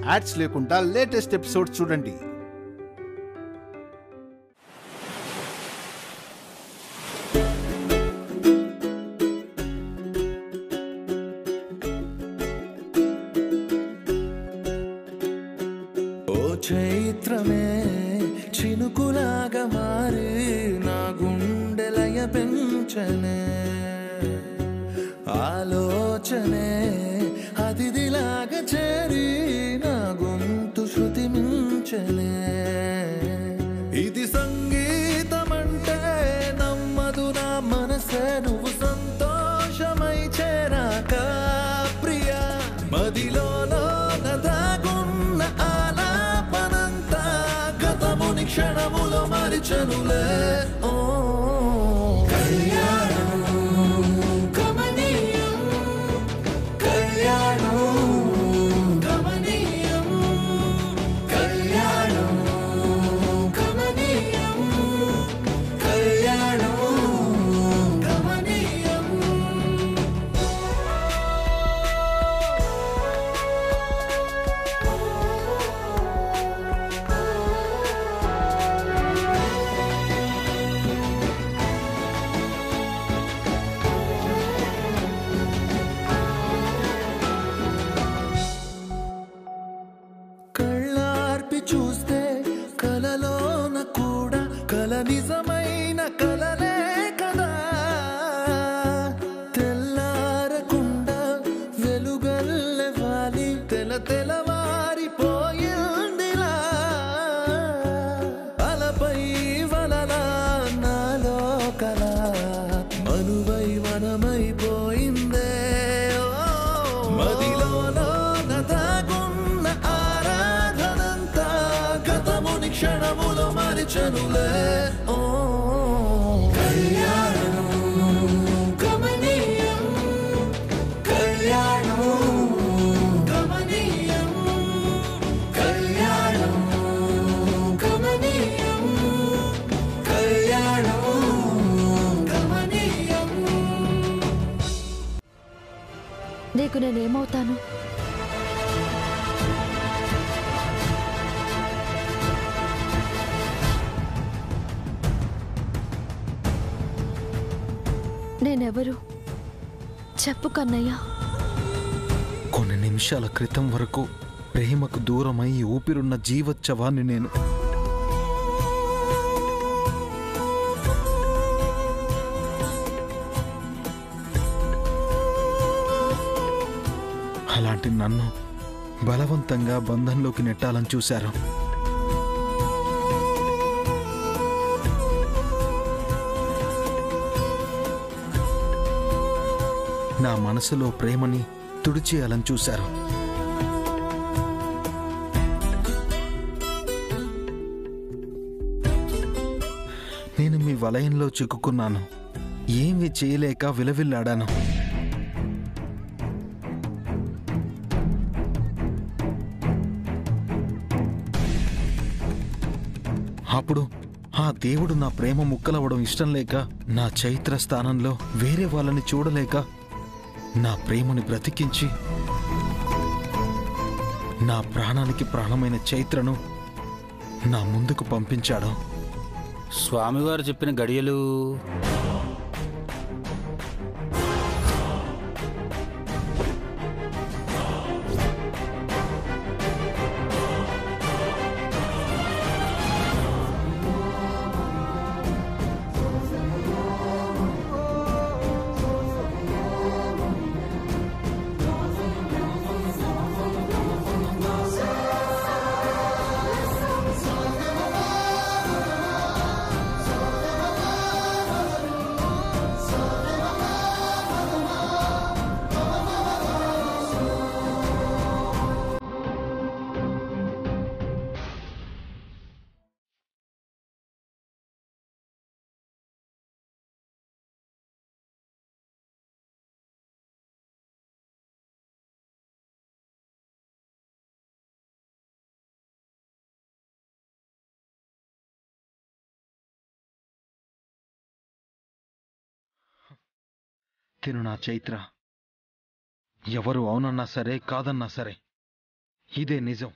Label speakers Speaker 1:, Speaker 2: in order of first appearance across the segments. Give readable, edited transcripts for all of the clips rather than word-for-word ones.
Speaker 1: Ads లేకుండా latest episode చూడండి.
Speaker 2: చైత్రమే చినుకులాగా మారి నా గుండెలయ పెంచనే, ఆలోచనే అతిథిలాగా చేరి నా గొంతు శృతి మించనే. ఇది సంగీతమంటే నమ్మదు నా మనసే, నువ్వు సంతోషమై చేరాక ప్రియా. మదిలో దాగున్న ఆలాపనంతా గతముని క్షణములో మరిచనులే. ఓ కళ్యాణం గమనీయం, కళ్యాణం గమనీయం, కళ్యాణం గమనీయం, కళ్యాణం గమనీయం. కళ్ళార్పి చూస్తే కలలోన కూడా కల నిజమైన కలలే కదా. తెల్లారకుండా వెలుగల్లె వాలి తెలవారిపోయిందిలా. అలపై వలలా నాలో కల మనువై వనమైపోయిందే. మదిలో దాగున్న ఆరాధనంతా గతముని క్షణములో మరిచనులే. ఓ కళ్యాణం గమనీయం, కళ్యాణం గమనీయం, కళ్యాణం గమనీయం, కళ్యాణం గమనీయం.
Speaker 3: నీకు నేనేమవుతాను? నేనెవరు చెప్పు కన్నయ్య.
Speaker 4: కొన్ని నిమిషాల క్రితం వరకు ప్రేమకు దూరమై ఊపిరున్న జీవోత్సవాన్ని నేను. అలాంటి నన్ను బలవంతంగా బంధంలోకి నెట్టాలని చూశారు. నా మనసులో ప్రేమని తుడిచేయాలని చూశారు. నేను మీ వలయంలో చిక్కుకున్నాను. ఏమీ చేయలేక విలవిల్లాడాను. అప్పుడు ఆ దేవుడు నా ప్రేమ ముక్కలవడం ఇష్టం లేక, నా చైత్ర స్థానంలో వేరే వాళ్ళని చూడలేక నా ప్రేమని బ్రతికించి నా ప్రాణానికి ప్రాణమైన చైత్రను నా ముందుకు పంపించాడు.
Speaker 5: స్వామివారు చెప్పిన గడియలు
Speaker 4: తిను నా చైత్ర. ఎవరు అవునన్నా సరే కాదన్నా సరే ఇదే నిజం.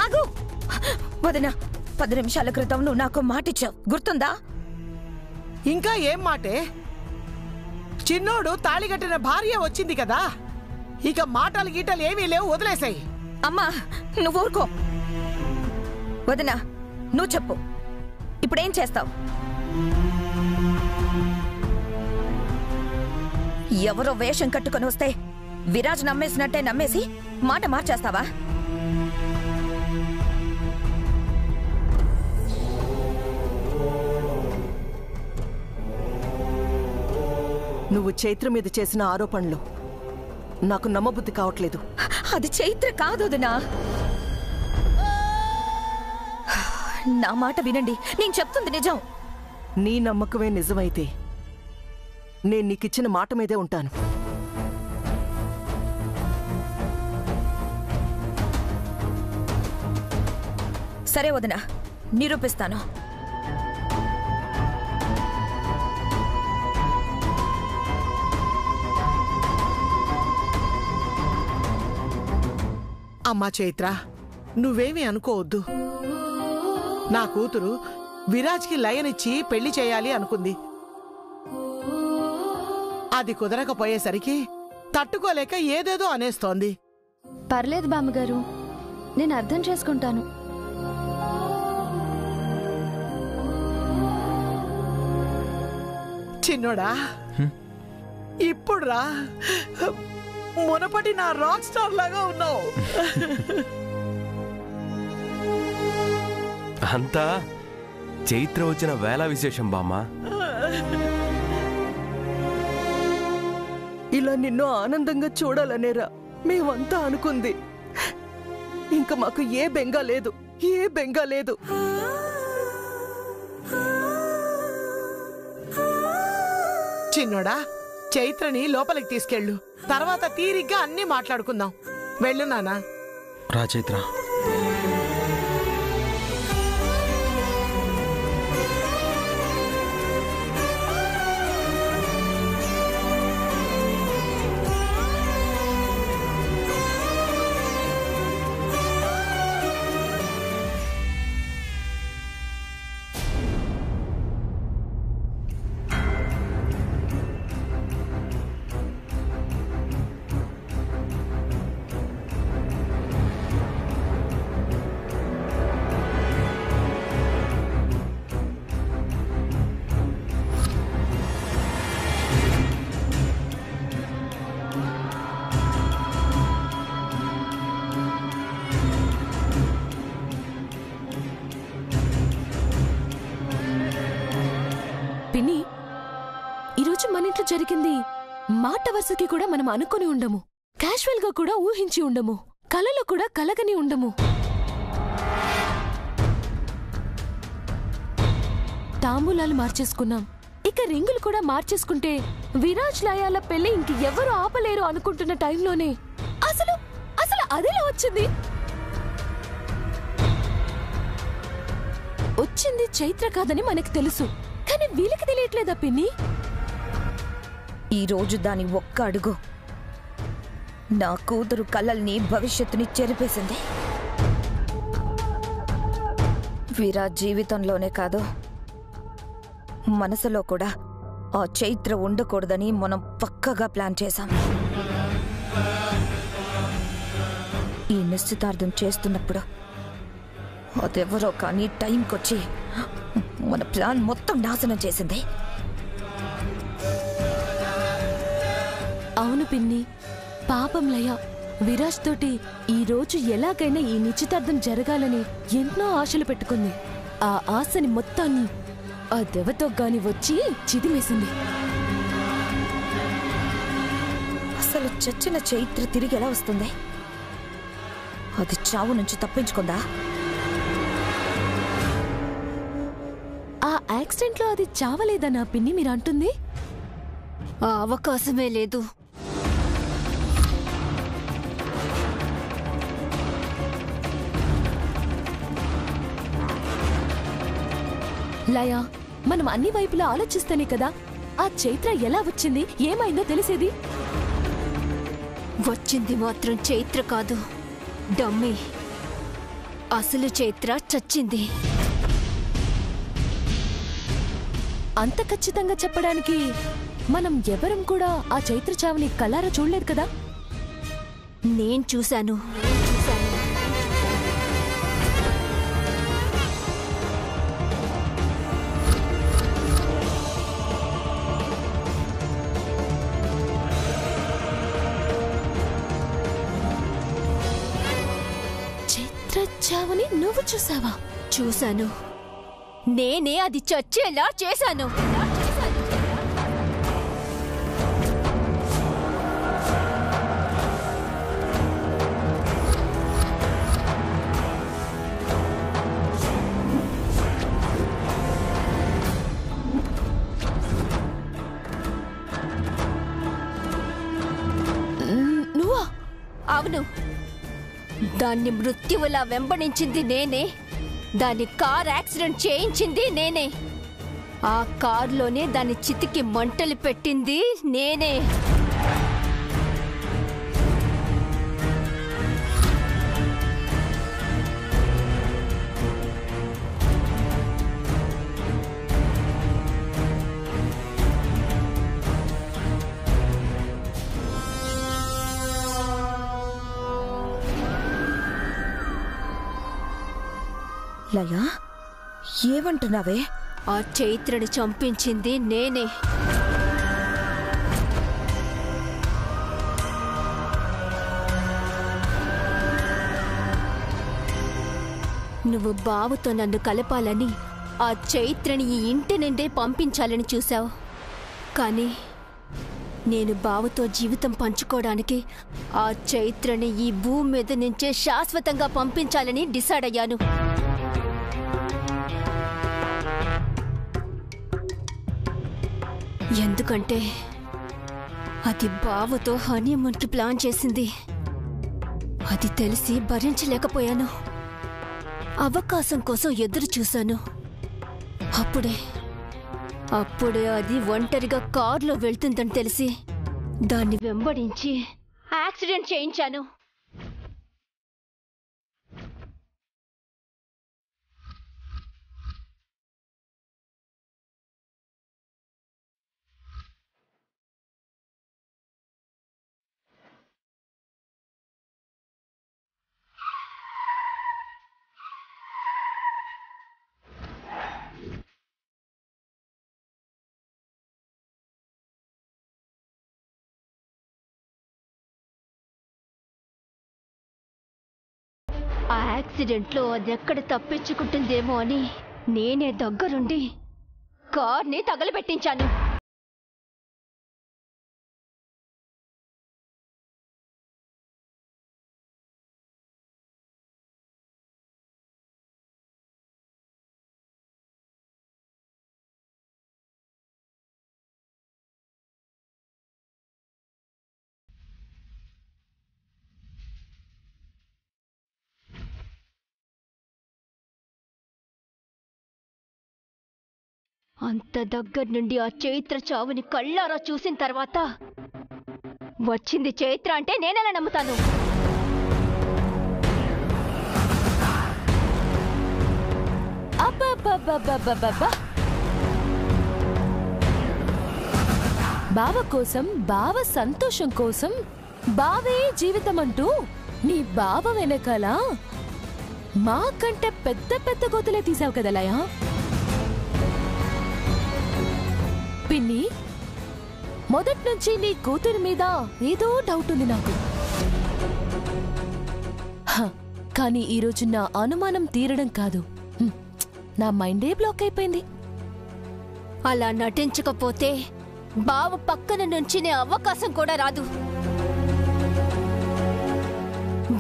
Speaker 6: ఆగు వదినా, 10 నిమిషాల క్రితం నువ్వు నాకు మాటిచ్చావు, గుర్తుందా?
Speaker 7: ఇంకా ఏం మాటే? చిన్నోడు తాళిగట్టిన భార్య వచ్చింది కదా, ఇక మాటలు గీటలు ఏమీ లేవు, వదిలేసాయి.
Speaker 6: అమ్మా నువ్వు ఊరుకో. వదినా నువ్వు చెప్పు, ఇప్పుడేం చేస్తావు? ఎవరో వేషం కట్టుకొని వస్తే విరాజ్ నమ్మేసినట్టే నమ్మేసి మాట మార్చేస్తావా?
Speaker 7: నువ్వు చైత్ర మీద చేసిన ఆరోపణలు నాకు నమ్మబుద్ధి కావట్లేదు.
Speaker 6: అది చైత్ర కాదు వదినా. నా మాట వినండి, నేను చెప్తుంది నిజం.
Speaker 7: నీ నమ్మకమే నిజమైతే నేను నీకిచ్చిన మాట మీదే ఉంటాను.
Speaker 6: సరే వదినా, నిరూపిస్తాను.
Speaker 7: అమ్మా చైత్ర, నువ్వేమీ అనుకోవద్దు. నా కూతురు విరాజ్కి లయనిచ్చి పెళ్లి చేయాలి అనుకుంది. అది కుదరకపోయేసరికి తట్టుకోలేక ఏదేదో అనేస్తోంది.
Speaker 3: పర్లేదు బామ్మగారు, నేను అర్థం చేసుకుంటాను.
Speaker 7: చిన్నోడా, ఇప్పుడురా మునపటి నా రాక్ స్టార్ లాగా ఉన్నావు.
Speaker 8: అంతా చైత్ర వచ్చిన వేళ విశేషం బామ్మ.
Speaker 7: ఇలా నిన్ను ఆనందంగా చూడాలనేరా మేమంతా అనుకుంది. ఇంకా మాకు ఏ బెంగ లేదు, ఏ బెంగ లేదు. చిన్నోడా, చైత్రని లోపలికి తీసుకెళ్ళు, తర్వాత తీరిగ్గా అన్నీ మాట్లాడుకుందాం. వెళ్ళు నానా.
Speaker 4: రా చైత్ర.
Speaker 9: పిన్ని, ఈరోజు మన ఇంట్లో జరిగింది మాట వరుసకి కూడా మనం అనుకుని ఉండము, క్యాజువల్ గా కూడా ఊహించి ఉండము, కలలో కూడా కలగని ఉండము. తాంబూలాలు మార్చేసుకున్నాం, ఇక రింగులు కూడా మార్చేసుకుంటే విరాజ్ లయాల పెళ్లి ఇంక ఎవరు ఆపలేరు అనుకుంటున్న టైంలోనే అసలు అసలు అదేలా వచ్చింది? వచ్చింది చైత్ర కాదని మనకు తెలుసు, కానీ వీళ్ళకి తెలియట్లేదా పిన్ని?
Speaker 6: ఈ రోజు దాని ఒక్క అడుగు నా కూతురు కలల్ని, భవిష్యత్తుని చెరిపేసింది. విరాజ్ జీవితంలోనే కాదు, మనసులో కూడా ఆ చైత్ర ఉండకూడదని మనం పక్కగా ప్లాన్ చేశాం. ఈ నిశ్చితార్థం చేస్తున్నప్పుడు అదెవరో కానీ టైంకొచ్చి మన ప్లాన్ మొత్తం నాశనం చేసింది.
Speaker 9: అవును పిన్ని, పాపం లయ విరాజ్ తోటి ఈ రోజు ఎలాగైనా ఈ నిశ్చితార్థం జరగాలని ఎన్నో ఆశలు పెట్టుకుంది. ఆ ఆశని మొత్తాన్ని ఆ దెవతో గాని వచ్చి చిదిమేసింది.
Speaker 6: అసలు చచ్చిన చైత్ర తిరిగి ఎలా వస్తుంది? అది చావు నుంచి తప్పించుకుందా?
Speaker 9: ఆ యాక్సిడెంట్ లో అది చావలేదనా పిన్ని మీరు అంటుంది?
Speaker 10: ఆ అవకాశమే లేదు.
Speaker 9: లయ, మనం అన్ని వైపులా ఆలోచిస్తేనే కదా ఆ చైత్ర ఎలా వచ్చింది, ఏమైందో తెలిసేది.
Speaker 10: వచ్చింది మాత్రం చైత్ర కాదు, డమ్మీ. అసలు చైత్ర చచ్చింది.
Speaker 9: అంత ఖచ్చితంగా చెప్పడానికి మనం ఎవరం కూడా ఆ చైత్ర చావుని కళ్ళారా చూడలేదు కదా.
Speaker 10: నేను చూశాను.
Speaker 9: చైత్ర చావుని నువ్వు చూసావా?
Speaker 10: చూశాను. నేనే అది చచ్చేలా చేశాను.
Speaker 9: నువ్వా?
Speaker 10: అవును, దాన్ని మృత్యువులా వెంబడించింది నేనే. దాన్ని కార్ యాక్సిడెంట్ చేయించింది నేనే. ఆ కారులోనే దాని చితికి మంటలు పెట్టింది నేనే.
Speaker 6: లయ, ఏమంటున్నావే?
Speaker 10: ఆ చైత్రని చంపించింది నేనే. నువ్వు బావుతో నన్ను కలపాలని, ఆ చైత్రని ఈ ఇంటి నుండే పంపించాలని చూశావు. కానీ నేను బావుతో జీవితం పంచుకోవడానికి ఆ చైత్రని ఈ భూమి మీద నుంచే శాశ్వతంగా పంపించాలని డిసైడ్ అయ్యాను. ఎందుకంటే అది బావతో హనీమూన్కి ప్లాన్ చేసింది. అది తెలిసి భరించలేకపోయాను. అవకాశం కోసం ఎదురు చూశాను. అప్పుడే అది ఒంటరిగా కారులో వెళ్తుందని తెలిసి దాన్ని వెంబడించి యాక్సిడెంట్ చేయించాను. ఆ యాక్సిడెంట్లో అది ఎక్కడ తప్పించుకుంటుందేమో అని నేనే దగ్గరుండి కార్ని తగలబెట్టించాను. అంత దగ్గర నుండి ఆ చైత్ర చావుని కళ్ళారా చూసిన తర్వాత వచ్చింది చైత్ర అంటే నేనెలా నమ్ముతాను?
Speaker 9: అబ్బబ్బబ్బబ్బబ్బబ్బా! బావ కోసం, బావ సంతోషం కోసం, బావే జీవితం అంటూ నీ బావ వెనకాల మాకంటే పెద్ద పెద్ద గోతులే తీసావు కదా లయ. పిన్ని, మొదట్నుంచి నీ కూతురి మీద ఏదో డౌట్ ఉంది నాకు. కానీ ఈరోజు నా అనుమానం తీరడం కాదు, నా మైండే బ్లాక్ అయిపోయింది.
Speaker 10: అలా నటించకపోతే బావ పక్కన నుంచినే అవకాశం కూడా రాదు.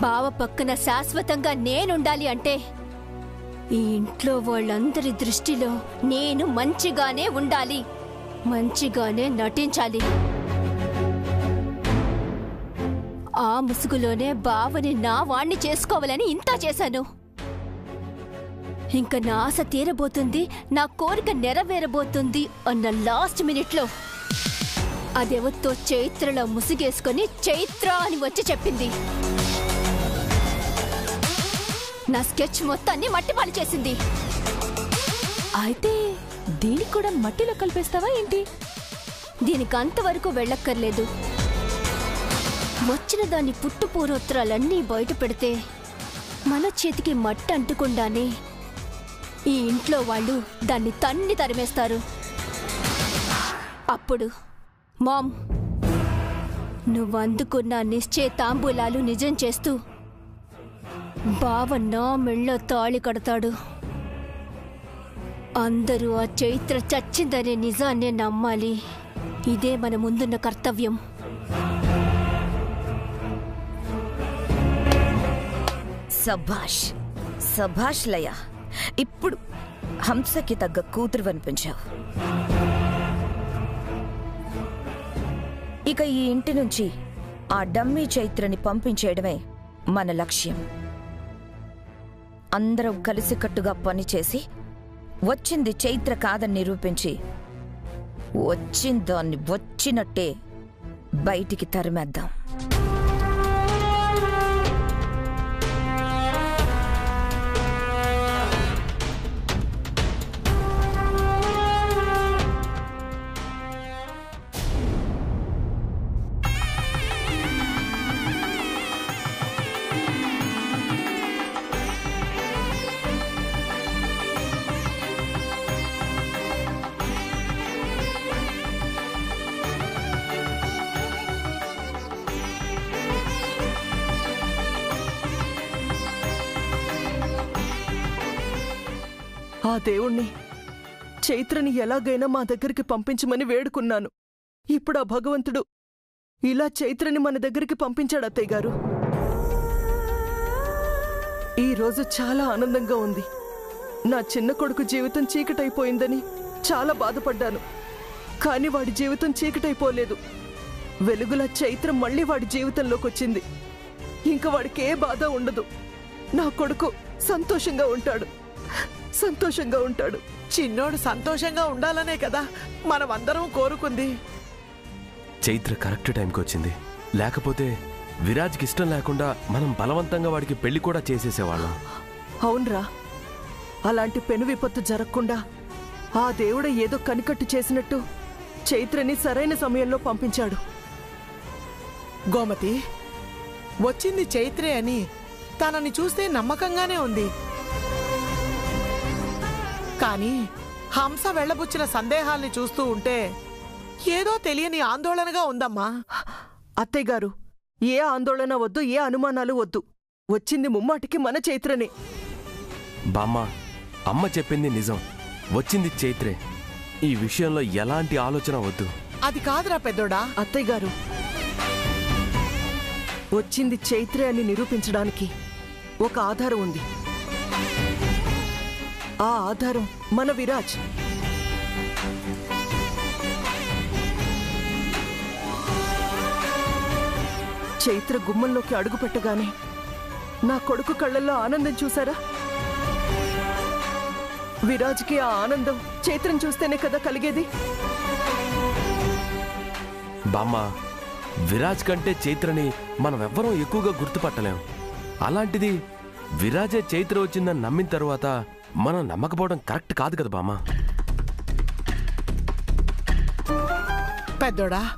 Speaker 10: బావ పక్కన శాశ్వతంగా నేనుండాలి అంటే ఈ ఇంట్లో వాళ్ళందరి దృష్టిలో నేను మంచిగానే ఉండాలి, మంచిగానే నటించాలి. ఆ ముసుగులోనే బావని నా వాణ్ణి చేసుకోవాలని ఇంత చేశాను. ఇంకా నా ఆశ తీరబోతుంది, నా కోరిక నెరవేరబోతుంది అన్న లాస్ట్ మినిట్లో అదెవరితో చైత్రలో ముసుగేసుకొని చైత్ర అని వచ్చి చెప్పింది. నా స్కెచ్ మొత్తాన్ని మట్టిపాలు చేసింది.
Speaker 9: అయితే దీనికి కూడా మట్టిలో కలిపేస్తావా ఏంటి?
Speaker 10: దీనికి అంతవరకు వెళ్ళక్కర్లేదు. వచ్చిన దాని పుట్టు పూర్వోత్తరాలన్నీ బయట పెడితే మన చేతికి మట్టి అంటుకుండానే ఈ ఇంట్లో వాళ్ళు దాన్ని తన్ని తరిమేస్తారు. అప్పుడు మామ్, నువ్వు అందుకున్న నిశ్చయ తాంబూలాలు నిజం చేస్తూ బావ నా మెళ్ళో తాళి కడతాడు. అందరూ ఆ చైత్ర చచ్చిందనే నిజాన్నే నమ్మాలి. ఇదే మన ముందున్న కర్తవ్యం.
Speaker 6: సభాష్ సభాష్ లయ, ఇప్పుడు హంసకి తగ్గ కూతురు అనిపించావు. ఇక ఈ ఇంటి నుంచి ఆ డమ్మీ చైత్రని పంపించేయడమే మన లక్ష్యం. అందరం కలిసికట్టుగా పనిచేసి వచ్చింది చైత్ర కాదని నిరూపించి వచ్చిందాన్ని వచ్చినట్టే బయటికి తరిమేద్దాం.
Speaker 7: ఆ దేవుణ్ణి చైత్రని ఎలాగైనా మా దగ్గరికి పంపించమని వేడుకున్నాను. ఇప్పుడు ఆ భగవంతుడు ఇలా చైత్రని మన దగ్గరికి పంపించాడు అత్తయ్య గారు. ఈరోజు చాలా ఆనందంగా ఉంది. నా చిన్న కొడుకు జీవితం చీకటైపోయిందని చాలా బాధపడ్డాను. కాని వాడి జీవితం చీకటైపోలేదు. వెలుగుల చైత్ర మళ్ళీ వాడి జీవితంలోకి వచ్చింది. ఇంక వాడికి ఏ బాధ ఉండదు. నా కొడుకు సంతోషంగా ఉంటాడు, సంతోషంగా ఉంటాడు.
Speaker 11: చిన్నోడు సంతోషంగా ఉండాలనే కదా మనమందరం కోరుకుంది.
Speaker 8: చైత్ర కరెక్ట్ టైంకి వచ్చింది. లేకపోతే విరాజ్కి ఇష్టం లేకుండా మనం బలవంతంగా వాడికి పెళ్లి కూడా చేసేసేవాళ్ళం.
Speaker 7: అవునరా, అలాంటి పెను విపత్తు జరగకుండా ఆ దేవుడు ఏదో కనికట్టు చేసినట్టు చైత్రని సరైన సమయంలో పంపించాడు.
Speaker 11: గోమతి, వచ్చింది చైత్రే అని తనని చూస్తే నమ్మకంగానే ఉంది. కానీ హంస వెళ్లబుచ్చిన సందేహాల్ని చూస్తూ ఉంటే ఏదో తెలియని ఆందోళనగా ఉందమ్మా.
Speaker 7: అత్తయ్య గారు, ఏ ఆందోళన వద్దు, ఏ అనుమానాలు వద్దు. వచ్చింది ముమ్మాటికి మన చైత్రనే.
Speaker 8: బామ్మ, అమ్మ చెప్పింది నిజం. వచ్చింది చైత్రే. ఈ విషయంలో ఎలాంటి ఆలోచన వద్దు.
Speaker 11: అది కాదురా పెద్దోడా.
Speaker 7: అత్తయ్య గారు, వచ్చింది చైత్రే అని నిరూపించడానికి ఒక ఆధారం ఉంది. ఆ ఆధారం మన విరాజ్. చైత్ర గుమ్మంలోకి అడుగు పెట్టగానే నా కొడుకు కళ్ళల్లో ఆనందం చూసారా? విరాజ్కి ఆ ఆనందం చైత్రం చూస్తేనే కదా కలిగేది.
Speaker 8: బామ్మ, విరాజ్ కంటే చైత్రని మనం ఎవ్వరం ఎక్కువగా గుర్తుపట్టలేం. అలాంటిది విరాజే చైత్ర వచ్చిందని నమ్మిన తరువాత మనం నమ్మకపోవడం కరెక్ట్ కాదు కదా బామ్మ.
Speaker 11: పెద్దోడా,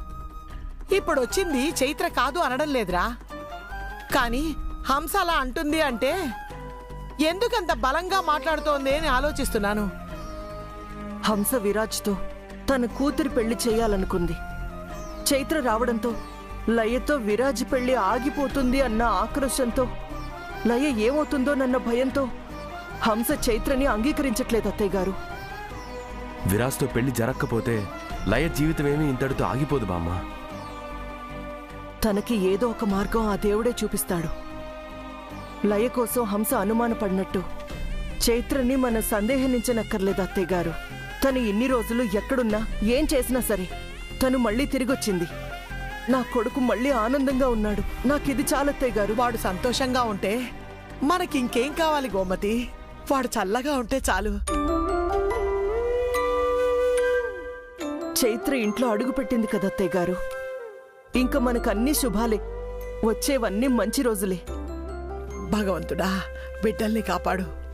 Speaker 11: ఇప్పుడొచ్చింది చైత్ర కాదు అనడం లేదురా. కానీ హంస అలా అంటుంది అంటే ఎందుకంత బలంగా మాట్లాడుతోంది అని ఆలోచిస్తున్నాను.
Speaker 7: హంస విరాజ్తో తన కూతురి పెళ్లి చేయాలనుకుంది. చైత్ర రావడంతో లయతో విరాజ్ పెళ్లి ఆగిపోతుంది అన్న ఆక్రోశంతో, లయ ఏమవుతుందోనన్న భయంతో హంస చైత్రని అంగీకరించట్లేదు అత్తయ్య గారు.
Speaker 8: విరాజ్తో పెళ్లి జరగకపోతే లయ జీవితం ఏమీ ఇంతటితో ఆగిపోదు బామ్మ.
Speaker 7: తనకి ఏదో ఒక మార్గం ఆ దేవుడే చూపిస్తాడు. లయ కోసం హంస అనుమానపడినట్టు చైత్రని మనం సందేహించనక్కర్లేదు అత్తయ్య గారు. తను ఇన్ని రోజులు ఎక్కడున్నా ఏం చేసినా సరే తను మళ్ళీ తిరిగొచ్చింది. నా కొడుకు మళ్ళీ ఆనందంగా ఉన్నాడు. నాకిది చాలత్తయ్య గారు.
Speaker 11: వాడు సంతోషంగా ఉంటే మనకింకేం కావాలి గోమతి? వాడు చల్లగా ఉంటే చాలు.
Speaker 7: చైత్ర ఇంట్లో అడుగుపెట్టింది కదా అత్తయ్య గారు. ఇంక మనకన్నీ శుభాలే. వచ్చేవన్నీ మంచి రోజులే.
Speaker 11: భగవంతుడా, బిడ్డల్ని కాపాడు.